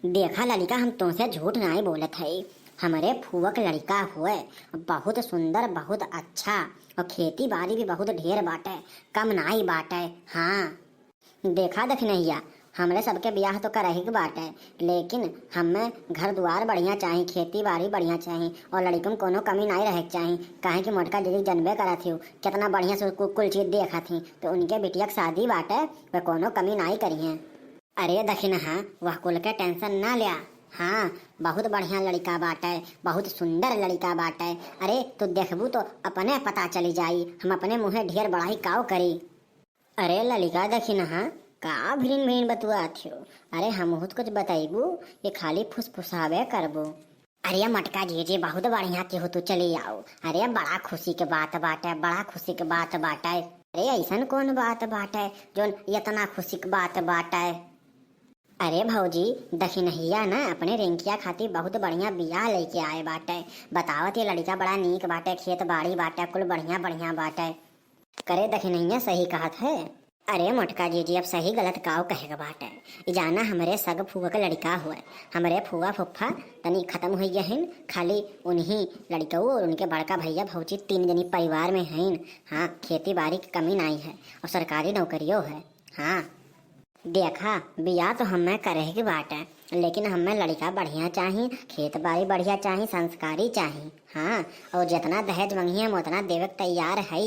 देखा लड़का, हम तुमसे झूठ नहीं बोलत है। हमारे फुआ का लड़का हुए, बहुत सुंदर, बहुत अच्छा, और खेती बाड़ी भी बहुत ढेर बाटे, कम नहीं बाटे। हाँ, देखा देख नैया, हमरे सबके ब्याह तो करही के बाटे, लेकिन हमें घर द्वार बढ़िया चाहिए, खेती बाड़ी बढ़िया चाहिए, और लड़कन कोनो कमी नहीं रहे चाहिए। काहे कि मोटका दीदी जनबे करा थी कितना बढ़िया से कुल चीज देखा थी, तो उनके बिटिया की शादी बाटे, वे कोनो कमी नहीं करी है। अरे दखिन, हाँ, वह कुल के टेंशन ना लिया। हाँ, बहुत बढ़िया लड़का बाटे, बहुत सुंदर लड़का बाटे। अरे तू देखबू तो अपने पता चली जाई, हम अपने मुँहे ढेर बढ़ाई काव करी। अरे ललिका दखिन, हाँ, का भिन भिन बतुआ थियो। अरे हम कुछ बताइबू, ये खाली फुसफुसावे करबो। अरे मटका जी बहुत बढ़िया के हो, तू चली आओ। अरे बड़ा खुशी के बात बाटे, बड़ा खुशी के बात बाटे। अरे ऐसा कौन बात बाटे जो इतना खुशी के बात बाटे। अरे भौजी दखिनहिया ना अपने रिंकिया खातिर बहुत बढ़िया बियाह लेके आए बाटे। बतावत ये लड़का बड़ा नीक बाटे, खेत बाड़ी बाटे, कुल बढ़िया बढ़िया बाटे। करे दखिनहिया सही कहत है। अरे मोटका जी अब सही गलत काव कहेगा बाटे। जाना हमरे सग फुआ का लड़का हुआ, हमरे फुआ फुफ्फा तनी खत्म हो गया है, खाली उन्हीं लड़कों और उनके बड़का भैया भौजी 3 जनी परिवार में हैं। हाँ, खेती बाड़ी की कमी नहीं है और सरकारी नौकरियों है। हाँ देखा, बियाह तो हमें करे की बात है, लेकिन हमें लड़का बढ़िया चाहिए, खेत बाड़ी बढ़िया चाहिए, संस्कारी चाहिए। हाँ, और जितना दहेज मंगी हम उतना देवे तैयार है,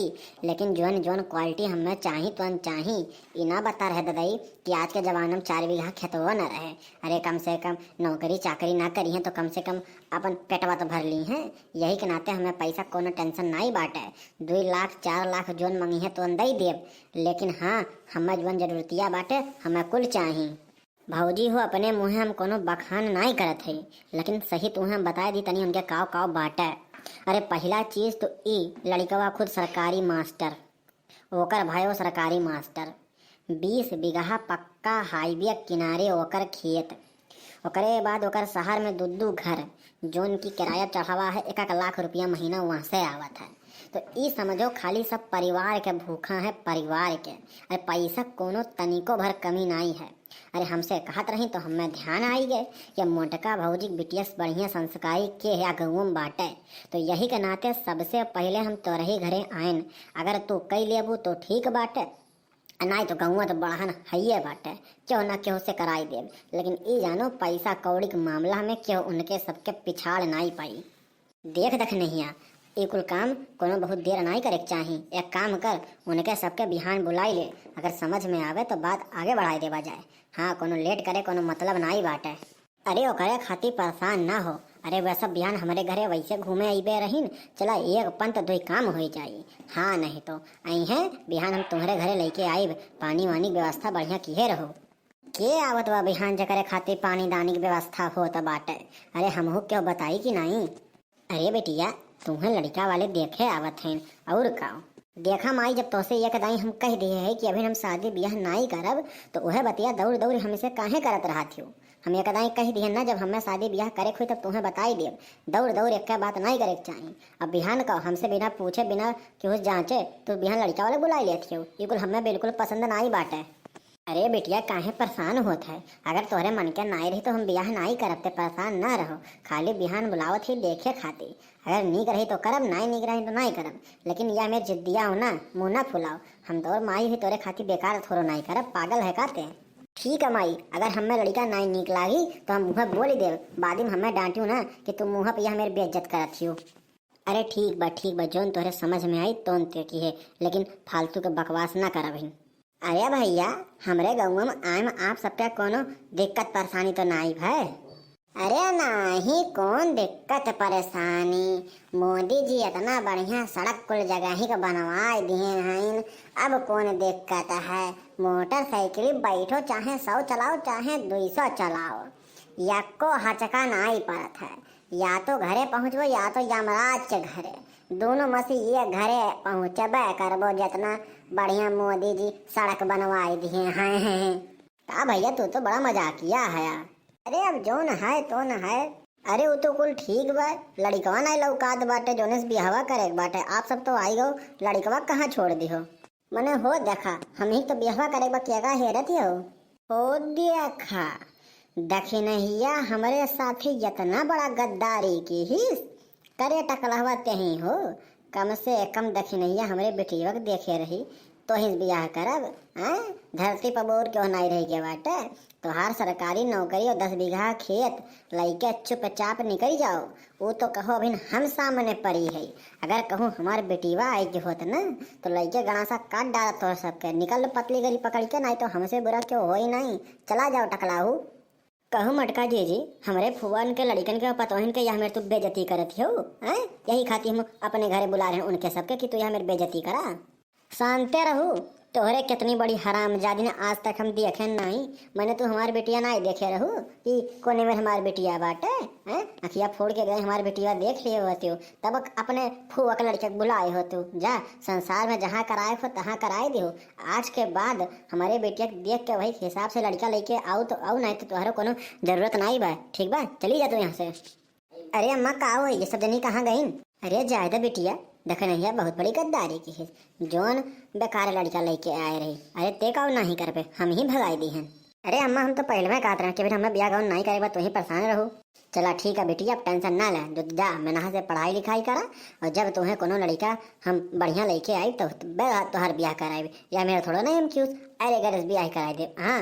लेकिन जोन जोन क्वालिटी हमें चाहिए तो चाहिए। इना बता रहे ददाई कि आज के जमाने में 4 बीघा खेतवा न रहे। अरे कम से कम नौकरी चाकरी ना करी है तो कम से कम अपन पेटवा तो भर ली है। यही के नाते हमें पैसा कोनो टेंशन नहीं बाटे। 2 लाख 4 लाख जोन मंगी है तो दे देव, लेकिन हाँ, हमें जोन जरूरतिया बाटे हमें कुल चाहिए। भौजी हो, अपने मुँह हम कोनो बखान नहीं करत है, लेकिन सही तुम्हें बता दी तनी उनके काव काव बाटे। अरे पहला चीज तो ई लड़कवा खुद सरकारी मास्टर, ओकर भाई सरकारी मास्टर, 20 बीघा पक्का हाईवे किनारे ओकर खेत, ओकरे बाद ओकर शहर में 2 घर, जोन की किराया चढ़ावा है 1 लाख रुपया महीना वहाँ से आवत है। तो ई समझो खाली सब परिवार के भूखा है, परिवार के। अरे पैसा कोनो तनिको भर कमी नहीं है। अरे हमसे कहत रही तो हमें ध्यान आई गए कि मोटका भौजी बिटिया बढ़िया संस्कारी के है गाँव में बाटे, तो यही के नाते सबसे पहले हम तोरही घरे आयन। अगर तू कई लेबू तो ठीक बाटे, नहीं तो गौवा तो बढ़न है बाटे, क्यों ना क्यों से कराई देव। लेकिन ई जानो पैसा कौड़ी के मामला में क्यों उनके सबके पिछाड़ नहीं पाई। देख नहीं ये कुल काम कोनो बहुत देर नहीं करे चाहिए। एक काम कर, उनके सबके बिहान बुलाई ले, अगर समझ में आवे तो बात आगे बढ़ाई देवा जाए। हाँ, कोनो लेट करे कोनो मतलब नहीं बाटे। अरे ओकरे खातिर परेशान ना हो। अरे वह सब बिहान हमारे घरे वैसे घूमे अबे रहीन, चला एक पंत 2 काम हो जाई। हाँ, नहीं तो आई है बिहान हम तुम्हारे घरे लेके आईब, पानी वानी व्यवस्था बढ़िया किए रहो। के आवत बा बिहान जकरे खातिर पानी दानी की व्यवस्था हो तो बाटे। अरे हमहू क्यों बताई कि नहीं। अरे बेटिया, तुम्हें लड़का वाले देखे आवत हैं और का देखा माई, जब तोसे ये कदाई हम कह दिए है कि अभी हम शादी ब्याह नहीं करब, तो वह बतिया दौड़ दौड़ हमसे काहे करत रहा थियो। हम एक कदाई कह दिए ना, जब हमें शादी ब्याह करे हुई तब तुम्हें बताई दे। दौड़ दौड़ एक बात नहीं करे चाहिए। अब बिहान का हमसे बिना पूछे बिना क्यों जांचे तो बिहान लड़का वाले बुलाई लेती हो, ये कुल हमें बिल्कुल पसंद नहीं बाटे। अरे बेटिया काहे परेशान होत है, अगर तोहरे मन के नाई रही तो हम ब्याह नहीं करब, ते परेशान ना रहो। खाली बिहान बुलावत ही देखे खातिर, अगर नीक रही तो करब, नहीं नीक रही तो नहीं करब। लेकिन यह मेरे जिद्दिया हो ना, मुँह ना फुलाओ। हम तो माई ही तोरे खातिर बेकार थोड़ो नहीं करब, पागल है काते। ठीक है माई, अगर हमें लड़का नहीं नीक लागी तो हम मुँह बोल ही देव, बाद में हमें डांटियो ना कि तुम मुँह पे यह मेरी बेइज्जत करत हो। अरे ठीक बा जोन तोहरे समझ में आई तो की है, लेकिन फालतू के बकवास ना करब। अरे भैया, हमरे गाँव में आए आप सबका कोनो दिक्कत परेशानी तो नहीं है। अरे नहीं, कौन दिक्कत परेशानी, मोदी जी इतना बढ़िया सड़क कुल जगह ही को बनवा दिए हैं, अब कौन दिक्कत है। मोटरसाइकिल बैठो चाहे 100 चलाओ चाहे 200 चलाओ, या को हचका नहीं पड़त है। या तो घरे पहुँचबो या तो यमराज के घरे, दोनों में से ये घरे पहुँचबे करबो, जितना बढ़िया मोदी जी सड़क बनवाई दिए हैं। का भैया, तू तो बड़ा मजाकिया है। अरे अब जो न है तो न है। अरे वो तो कुल ठीक बा, लड़कवा नहीं लौकात बाटे, जोने से बिहावा करे बाटे। आप सब तो आई गो, लड़कवा कहाँ छोड़ दी हो। मने हो देखा, हम ही तो बिहावा करे बा क्या हेरत हो देखा, दखिनहिया हमरे साथी इतना बड़ा गद्दारी की ही करे टकलहवा ही हो। कम से कम दखिनहिया हमरे बेटिया के देखे रही तो ही बियाह करब। धरती पर बोर क्यों नहीं रही के बाटे। तोहार सरकारी नौकरी और 10 बीघा खेत लइके चुपचाप निकल जाओ। वो तो कहो अभी हम सामने पड़ी है। अगर कहूँ हमार बेटीवा आई के होत न तो लइके गणासा काट डालत तो सबके निकल पतली गली पकड़ के, नहीं तो हमसे बुरा क्यों हो ही नहीं। चला जाओ टकलाहू। कहूँ मटका जी हमारे फुआन के लड़कन के पतोहन के यहाँ मेरे तू बेइज्जती करत हो। यही खाती हम अपने घरे बुला रहे हैं उनके सबके कि तू यहाँ मेरी बेइज्जती करा। शांते रहू। तोहरे कितनी बड़ी हरामजादी ने आज तक हम देखे नहीं। मैंने तू हमारी बेटिया ना देखे रहू कि कोने में हमारी बेटिया बाटे। अखिया फोड़ के गए हमारी बेटिया देख लिए होते हो तब अपने फुआ के लड़के बुलाए हो। तू जा संसार में जहाँ कराए हो तहाँ कराए दियो। आज के बाद हमारे बेटिया देख के वही हिसाब से लड़का लेके आओ तो आओ, नहीं तो तुम्हारा कोनो जरूरत नहीं बा। ठीक बा, चली जा तू यहाँ से। अरे अम्मा का हो ये सब जनी कहाँ गई? अरे जायदा बेटिया देख नहीं बहुत बड़ी गद्दारी की है। जोन बेकार लड़का लेके आए रही। अरे ते का नहीं कर पे हम ही भगाई दी हैं। अरे अम्मा हम तो पहले में कहते रहे कि फिर हमें ब्याह गाउन नहीं करेगा तो ही परेशान रहो। चला ठीक है बेटी, अब टेंशन ना ले। जो जा मैंने से पढ़ाई लिखाई करा और जब तुम्हें कोनो लड़का हम बढ़िया लेके आई तो तुहार ब्याह कराए। या मेरा थोड़ा नहीं हम क्यों अरे गरज ब्याह कराए दे। हाँ